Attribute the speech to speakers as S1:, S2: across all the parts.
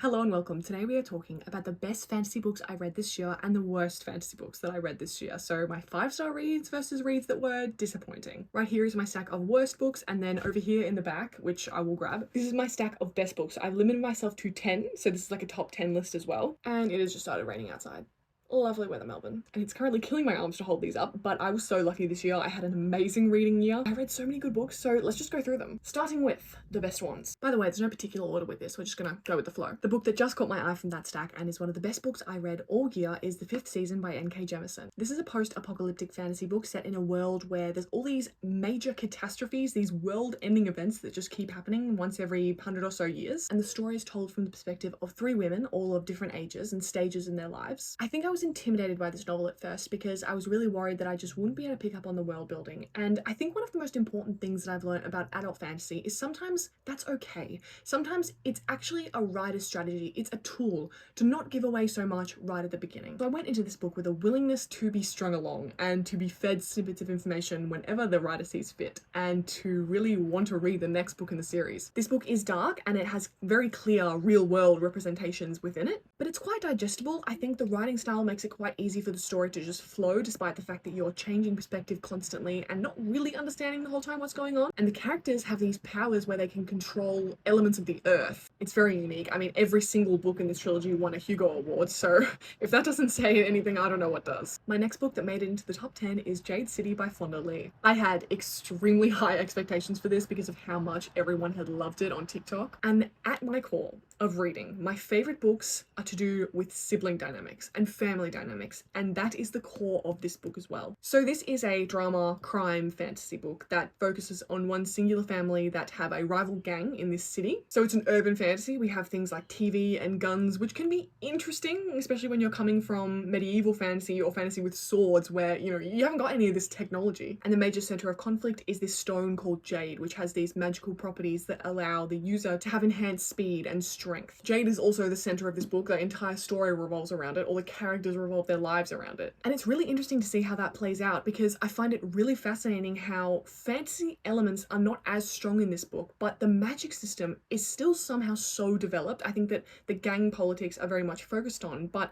S1: Hello and welcome. Today we are talking about the best fantasy books I read this year and the worst fantasy books that I read this year. So my 5-star reads versus reads that were disappointing. Right here is my stack of worst books, and then over here in the back, which I will grab, this is my stack of best books. I've limited myself to 10, so this is like a top 10 list as well. And it has just started raining outside. Lovely weather, Melbourne. And it's currently killing my arms to hold these up, but I was so lucky this year. I had an amazing reading year. I read so many good books, so let's just go through them. Starting with the best ones. By the way, there's no particular order with this. We're just gonna go with the flow. The book that just caught my eye from that stack and is one of the best books I read all year is The Fifth Season by N.K. Jemisin. This is a post-apocalyptic fantasy book set in a world where there's all these major catastrophes, these world-ending events that just keep happening once every 100 or so years. And the story is told from the perspective of 3 women, all of different ages and stages in their lives. I think I was intimidated by this novel at first because I was really worried that I just wouldn't be able to pick up on the world building. And I think one of the most important things that I've learned about adult fantasy is sometimes that's okay. Sometimes it's actually a writer's strategy. It's a tool to not give away so much right at the beginning. So I went into this book with a willingness to be strung along and to be fed snippets of information whenever the writer sees fit, and to really want to read the next book in the series. This book is dark and it has very clear real world representations within it, but it's quite digestible. I think the writing style makes it quite easy for the story to just flow, despite the fact that you're changing perspective constantly and not really understanding the whole time what's going on. And the characters have these powers where they can control elements of the earth. It's very unique. I mean, every single book in this trilogy won a Hugo Award, so if that doesn't say anything, I don't know what does. My next book that made it into the top 10 is Jade City by Fonda Lee. I had extremely high expectations for this because of how much everyone had loved it on TikTok. And at my core of reading, my favorite books are to do with sibling dynamics and family dynamics, and that is the core of this book as well. So this is a drama crime fantasy book that focuses on one singular family that have a rival gang in this city. So it's an urban fantasy. We have things like TV and guns, which can be interesting, especially when you're coming from medieval fantasy or fantasy with swords where, you haven't got any of this technology. And the major center of conflict is this stone called Jade, which has these magical properties that allow the user to have enhanced speed and strength. Jade is also the center of this book. The entire story revolves around it. All the characters revolve their lives around it. And it's really interesting to see how that plays out, because I find it really fascinating how fantasy elements are not as strong in this book, but the magic system is still somehow so developed. I think that the gang politics are very much focused on, but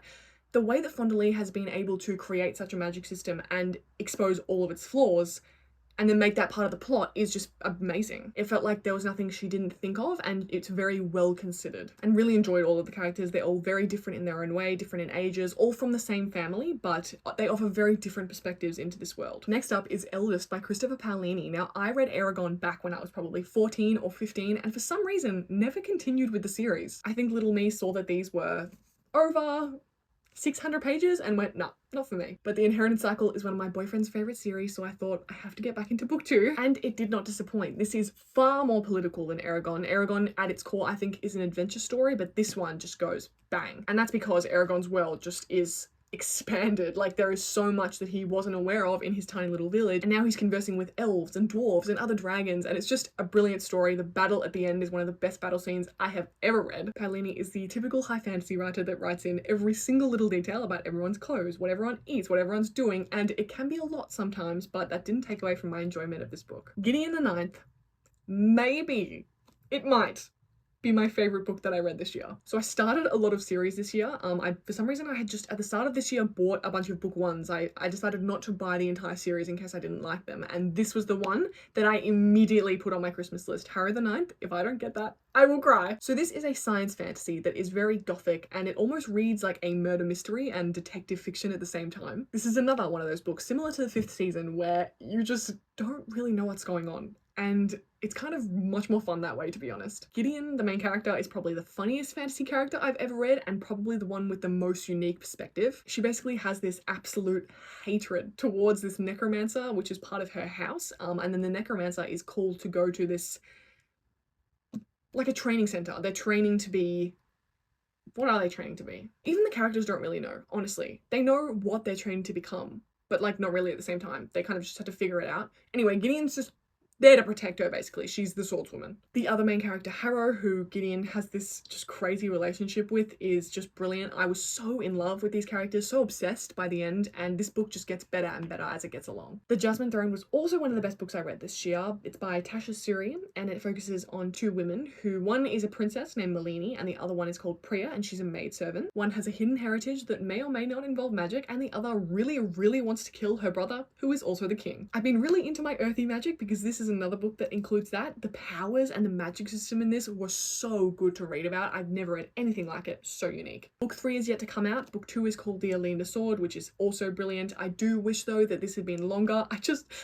S1: the way that Fonda Lee has been able to create such a magic system and expose all of its flaws and then make that part of the plot is just amazing. It felt like there was nothing she didn't think of, and it's very well considered. And really enjoyed all of the characters. They're all very different in their own way, different in ages, all from the same family, but they offer very different perspectives into this world. Next up is Eldest by Christopher Paolini. Now, I read Aragon back when I was probably 14 or 15, and for some reason never continued with the series. I think little me saw that these were over 600 pages and went, nah, not for me. But The Inheritance Cycle is one of my boyfriend's favorite series, so I thought I have to get back into book 2, and it did not disappoint. This is far more political than Aragon. Aragon at its core I think is an adventure story, but this one just goes bang. And that's because Aragon's world just is expanded. Like, there is so much that he wasn't aware of in his tiny little village, and now he's conversing with elves and dwarves and other dragons, and it's just a brilliant story. The battle at the end is one of the best battle scenes I have ever read. Paolini is the typical high fantasy writer that writes in every single little detail about everyone's clothes, what everyone eats, what everyone's doing, and it can be a lot sometimes, but that didn't take away from my enjoyment of this book. Gideon the Ninth, maybe, it might be my favorite book that I read this year. So I started a lot of series this year. For some reason I had just at the start of this year bought a bunch of book ones. I decided not to buy the entire series in case I didn't like them, and this was the one that I immediately put on my Christmas list. Harry the Ninth. If I don't get that, I will cry. So this is a science fantasy that is very gothic, and it almost reads like a murder mystery and detective fiction at the same time. This is another one of those books similar to The Fifth Season where you just don't really know what's going on, and it's kind of much more fun that way, to be honest. Gideon, the main character, is probably the funniest fantasy character I've ever read, and probably the one with the most unique perspective. She basically has this absolute hatred towards this necromancer, which is part of her house, and then the necromancer is called to go to this, like a training center. They're training to be... what are they training to be? Even the characters don't really know, honestly. They know what they're training to become, but like not really at the same time. They kind of just have to figure it out. Anyway, Gideon's just there to protect her, basically. She's the swordswoman. The other main character, Harrow, who Gideon has this just crazy relationship with, is just brilliant. I was so in love with these characters, so obsessed by the end, and this book just gets better and better as it gets along. The Jasmine Throne was also one of the best books I read this year. It's by Tasha Suri, and it focuses on two women who, one is a princess named Malini, and the other one is called Priya, and she's a maidservant. One has a hidden heritage that may or may not involve magic, and the other really wants to kill her brother, who is also the king. I've been really into my earthy magic because this is another book that includes that. The powers and the magic system in this were so good to read about. I've never read anything like it. So unique. Book 3 is yet to come out. Book 2 is called The Alina Sword, which is also brilliant. I do wish though that this had been longer.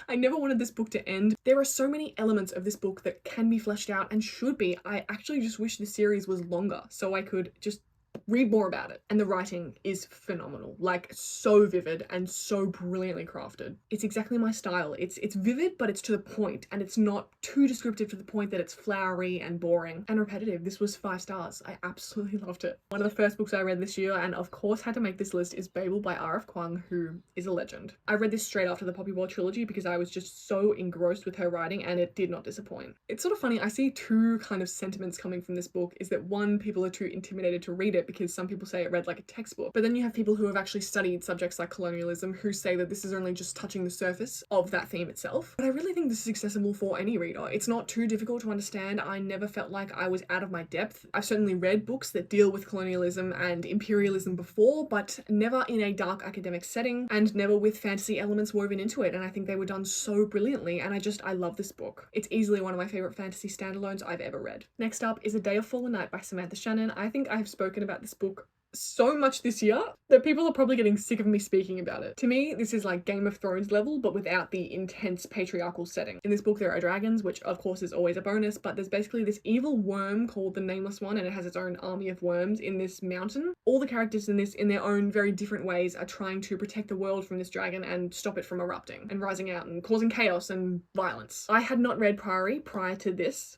S1: I never wanted this book to end. There are so many elements of this book that can be fleshed out and should be. I actually just wish the series was longer so I could just read more about it. And the writing is phenomenal, like so vivid and so brilliantly crafted. It's exactly my style. It's vivid, but it's to the point, and it's not too descriptive to the point that it's flowery and boring and repetitive. This was 5 stars. I absolutely loved it. One of the first books I read this year, and of course had to make this list, is Babel by R.F. Kuang, who is a legend. I read this straight after the Poppy War trilogy because I was just so engrossed with her writing, and it did not disappoint. It's sort of funny, I see two kind of sentiments coming from this book, is that one, people are too intimidated to read it because some people say it read like a textbook, but then you have people who have actually studied subjects like colonialism who say that this is only just touching the surface of that theme itself. But I really think this is accessible for any reader. It's not too difficult to understand. I never felt like I was out of my depth. I've certainly read books that deal with colonialism and imperialism before, but never in a dark academic setting and never with fantasy elements woven into it, and I think they were done so brilliantly, and I love this book. It's easily one of my favorite fantasy standalones I've ever read. Next up is A Day of Fallen Night by Samantha Shannon. I think I have spoken about this book so much this year that people are probably getting sick of me speaking about it. To me, this is like Game of Thrones level, but without the intense patriarchal setting. In this book, there are dragons, which of course is always a bonus, but there's basically this evil worm called the Nameless One, and it has its own army of worms in this mountain. All the characters in this, in their own very different ways, are trying to protect the world from this dragon and stop it from erupting and rising out and causing chaos and violence. I had not read Priory prior to this,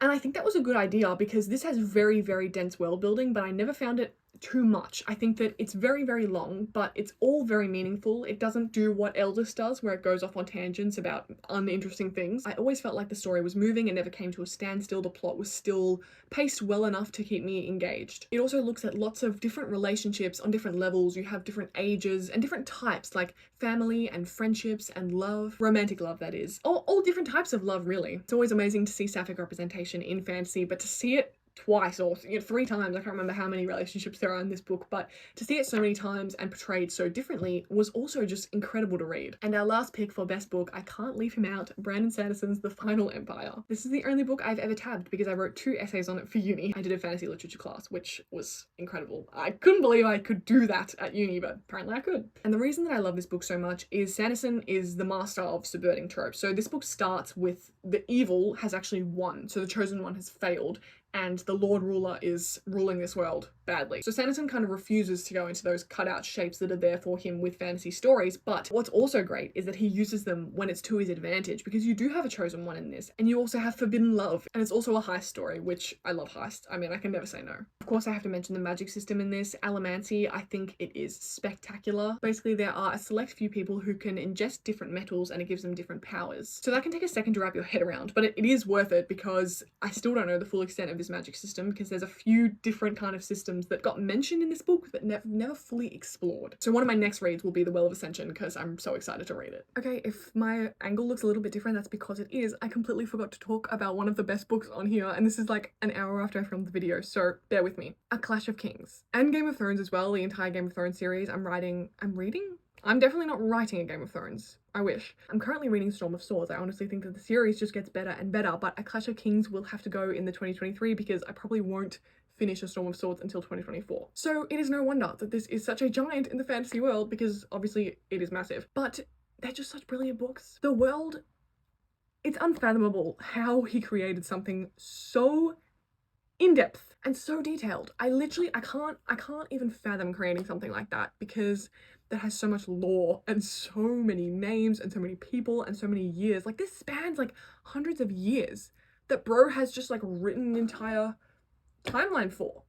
S1: and I think that was a good idea because this has very dense world building, but I never found it too much. I think that it's very long, but it's all very meaningful. It doesn't do what Eldest does, where it goes off on tangents about uninteresting things. I always felt like the story was moving and never came to a standstill. The plot was still paced well enough to keep me engaged. It also looks at lots of different relationships on different levels. You have different ages and different types, like family and friendships and love, romantic love that is. All different types of love, really. It's always amazing to see sapphic representation in fantasy, but to see it twice or 3 times, I can't remember how many relationships there are in this book, but to see it so many times and portrayed so differently was also just incredible to read. And our last pick for best book, I can't leave him out, Brandon Sanderson's The Final Empire. This is the only book I've ever tabbed because I wrote 2 essays on it for uni. I did a fantasy literature class, which was incredible. I couldn't believe I could do that at uni, but apparently I could. And the reason that I love this book so much is Sanderson is the master of subverting tropes. So this book starts with the evil has actually won, so the chosen one has failed, and the Lord Ruler is ruling this world badly. So Sanderson kind of refuses to go into those cutout shapes that are there for him with fantasy stories, but what's also great is that he uses them when it's to his advantage, because you do have a chosen one in this, and you also have forbidden love, and it's also a heist story, which I love heist. I mean, I can never say no. Of course, I have to mention the magic system in this. Allomancy, I think it is spectacular. Basically, there are a select few people who can ingest different metals and it gives them different powers. So that can take a second to wrap your head around, but it is worth it because I still don't know the full extent of this magic system because there's a few different kind of systems that got mentioned in this book but never fully explored. So one of my next reads will be The Well of Ascension because I'm so excited to read it. Okay, if my angle looks a little bit different, that's because it is. I completely forgot to talk about one of the best books on here, and this is like an hour after I filmed the video, so bear with me. A Clash of Kings. And Game of Thrones as well, the entire Game of Thrones series. I'm reading? I'm definitely not writing a Game of Thrones. I wish. I'm currently reading Storm of Swords. I honestly think that the series just gets better and better, but A Clash of Kings will have to go in the 2023 because I probably won't finish A Storm of Swords until 2024. So it is no wonder that this is such a giant in the fantasy world because obviously it is massive, but they're just such brilliant books. The world, it's unfathomable how he created something so in-depth and so detailed. I can't even fathom creating something like that because that has so much lore and so many names and so many people and so many years. Like, this spans like hundreds of years that bro has just like written an entire timeline for.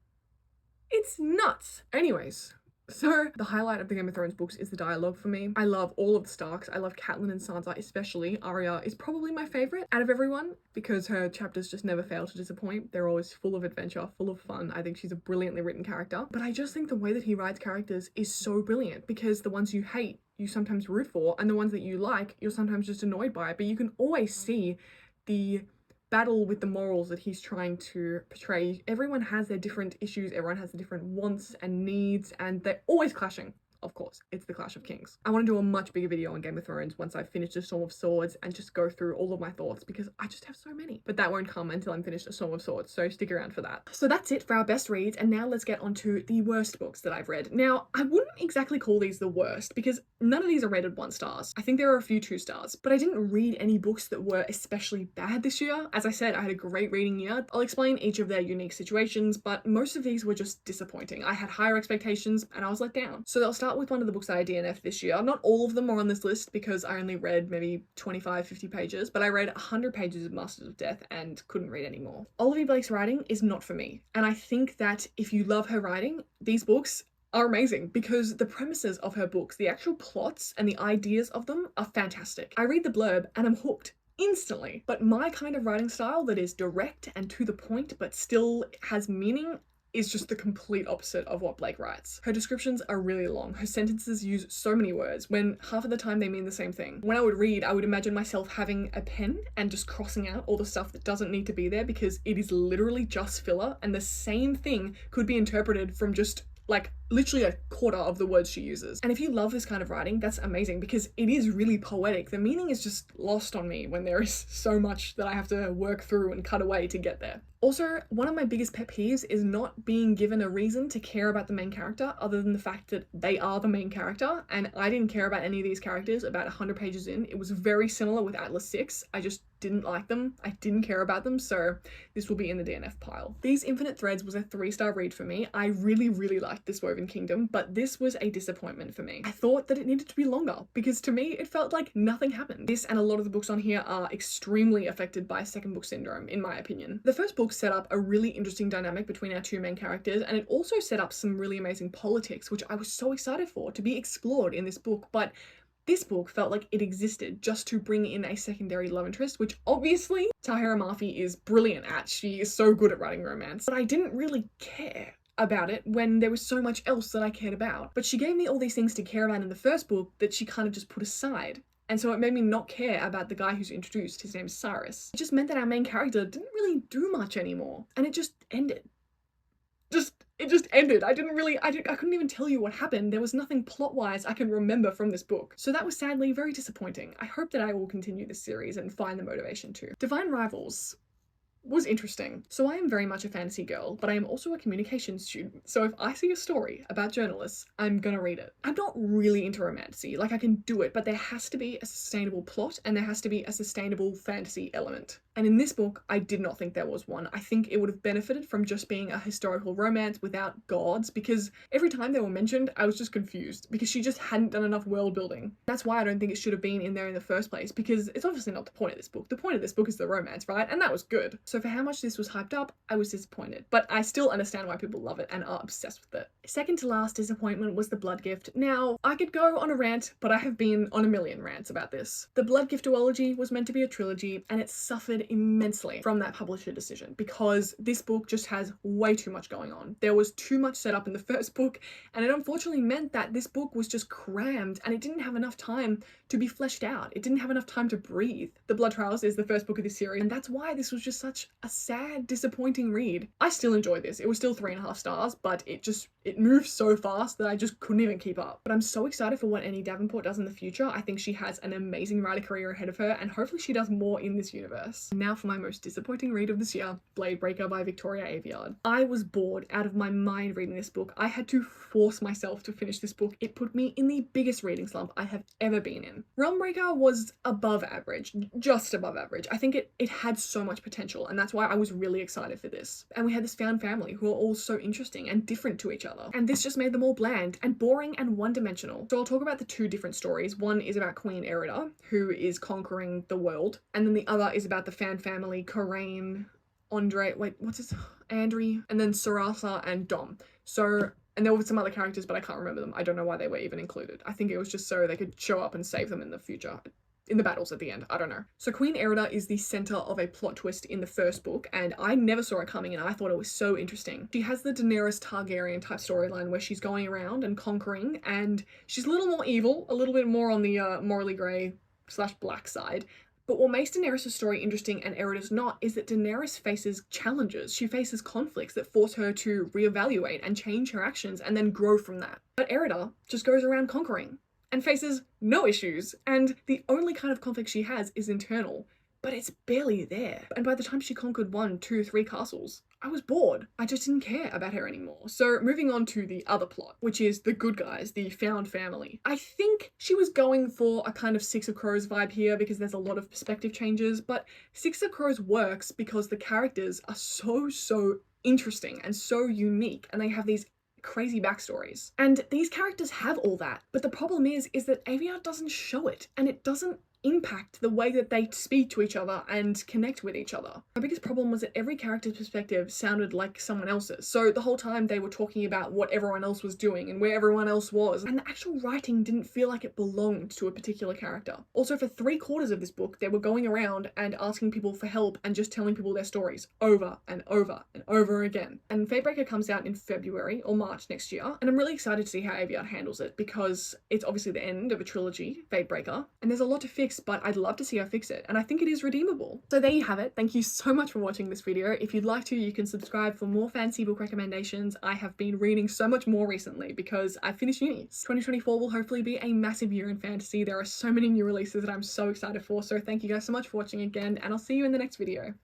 S1: It's nuts. Anyways, So the highlight of the Game of Thrones books is the dialogue for me. I love all of the Starks. I love Catelyn and Sansa especially. Arya is probably my favourite out of everyone because her chapters just never fail to disappoint. They're always full of adventure, full of fun. I think she's a brilliantly written character. But I just think the way that he writes characters is so brilliant because the ones you hate, you sometimes root for, and the ones that you like, you're sometimes just annoyed by. But you can always see the battle with the morals that he's trying to portray. Everyone has their different issues, everyone has their different wants and needs, and they're always clashing. Of course, it's the Clash of Kings. I want to do a much bigger video on Game of Thrones once I've finished A Storm of Swords and just go through all of my thoughts because I just have so many. But that won't come until I'm finished A Storm of Swords, so stick around for that. So that's it for our best reads, and now let's get on to the worst books that I've read. Now, I wouldn't exactly call these the worst because none of these are rated 1 stars. I think there are a few 2 stars, but I didn't read any books that were especially bad this year. As I said, I had a great reading year. I'll explain each of their unique situations, but most of these were just disappointing. I had higher expectations and I was let down. So I'll start with one of the books that I DNF'd this year. Not all of them are on this list because I only read maybe 25, 50 pages, but I read 100 pages of Masters of Death and couldn't read any more. Olivia Blake's writing is not for me, and I think that if you love her writing, these books are amazing because the premises of her books, the actual plots and the ideas of them are fantastic. I read the blurb and I'm hooked instantly, but my kind of writing style that is direct and to the point but still has meaning is just the complete opposite of what Blake writes. Her descriptions are really long. Her sentences use so many words when half of the time they mean the same thing. When I would read, I would imagine myself having a pen and just crossing out all the stuff that doesn't need to be there because it is literally just filler, and the same thing could be interpreted from just like literally a quarter of the words she uses. And if you love this kind of writing, that's amazing because it is really poetic. The meaning is just lost on me when there is so much that I have to work through and cut away to get there. Also, one of my biggest pet peeves is not being given a reason to care about the main character other than the fact that they are the main character, and I didn't care about any of these characters about 100 pages in. It was very similar with Atlas 6. I just didn't like them. I didn't care about them, so this will be in the DNF pile. These Infinite Threads was a 3-star read for me. I really liked This Woven Kingdom, but this was a disappointment for me. I thought that it needed to be longer because to me it felt like nothing happened. This and a lot of the books on here are extremely affected by second book syndrome, in my opinion. The first book set up a really interesting dynamic between our 2 main characters, and it also set up some really amazing politics, which I was so excited for to be explored in this book, but this book felt like it existed just to bring in a secondary love interest, which obviously Tahira Murphy is brilliant at. She is so good at writing romance, but I didn't really care about it when there was so much else that I cared about. But she gave me all these things to care about in the first book that she kind of just put aside. And so it made me not care about the guy who's introduced. His name's Cyrus. It just meant that our main character didn't really do much anymore. And it just ended. It just ended. I couldn't even tell you what happened. There was nothing plot-wise I can remember from this book. So that was sadly very disappointing. I hope that I will continue this series and find the motivation to. Divine Rivals was interesting. So I am very much a fantasy girl, but I am also a communications student. So if I see a story about journalists, I'm gonna read it. I'm not really into romantasy. Like, I can do it, but there has to be a sustainable plot and there has to be a sustainable fantasy element. And in this book, I did not think there was one. I think it would have benefited from just being a historical romance without gods, because every time they were mentioned, I was just confused because she just hadn't done enough world building. That's why I don't think it should have been in there in the first place, because it's obviously not the point of this book. The point of this book is the romance, right? And that was good. So for how much this was hyped up, I was disappointed, but I still understand why people love it and are obsessed with it. Second to last disappointment was The Blood Gift. Now, I could go on a rant, but I have been on a million rants about this. The Blood Gift duology was meant to be a trilogy, and it suffered immensely from that publisher decision because this book just has way too much going on. There was too much set up in the first book, and it unfortunately meant that this book was just crammed and it didn't have enough time to be fleshed out. It didn't have enough time to breathe. The Blood Trials is the first book of this series, and that's why this was just such a sad, disappointing read. I still enjoyed this. It was still 3.5 stars, but it moved so fast that I just couldn't even keep up. But I'm so excited for what Annie Davenport does in the future. I think she has an amazing writer career ahead of her, and hopefully she does more in this universe. Now for my most disappointing read of this year, Blade Breaker by Victoria Aveyard. I was bored out of my mind reading this book. I had to force myself to finish this book. It put me in the biggest reading slump I have ever been in. Realmbreaker was above average, just above average. I think it had so much potential, and that's why I was really excited for this. And we had this found family who are all so interesting and different to each other. And this just made them all bland and boring and one-dimensional. So I'll talk about the 2 different stories. One is about Queen Erida, who is conquering the world. And then the other is about the found family, Corraine, Andre, wait, what's his? Andri, and then Sarasa and Dom. So, and there were some other characters, but I can't remember them. I don't know why they were even included. I think it was just so they could show up and save them in the future, in the battles at the end. I don't know. So Queen Erida is the center of a plot twist in the first book, and I never saw it coming, and I thought it was so interesting. She has the Daenerys Targaryen type storyline where she's going around and conquering, and she's a little more evil, a little bit more on the morally grey / black side. But what makes Daenerys' story interesting and Erida's not is that Daenerys faces challenges. She faces conflicts that force her to reevaluate and change her actions and then grow from that. But Erida just goes around conquering and faces no issues, and the only kind of conflict she has is internal, but it's barely there. And by the time she conquered 1, 2, 3 castles, I was bored. I just didn't care about her anymore. So moving on to the other plot, which is the good guys, the found family. I think she was going for a kind of Six of Crows vibe here because there's a lot of perspective changes, but Six of Crows works because the characters are so interesting and so unique, and they have these crazy backstories. And these characters have all that, but the problem is that Aviar doesn't show it, and it doesn't impact the way that they speak to each other and connect with each other. My biggest problem was that every character's perspective sounded like someone else's. So the whole time they were talking about what everyone else was doing and where everyone else was, and the actual writing didn't feel like it belonged to a particular character. Also, for 3/4 of this book, they were going around and asking people for help and just telling people their stories over and over and over again. And Fatebreaker comes out in February or March next year, and I'm really excited to see how Aviar handles it because it's obviously the end of a trilogy, Fatebreaker, and there's a lot to fix, but I'd love to see her fix it, and I think it is redeemable. So there you have it. Thank you so much for watching this video. If you'd like to, you can subscribe for more fantasy book recommendations. I have been reading so much more recently because I finished uni. 2024 will hopefully be a massive year in fantasy. There are so many new releases that I'm so excited for, so thank you guys so much for watching again, and I'll see you in the next video.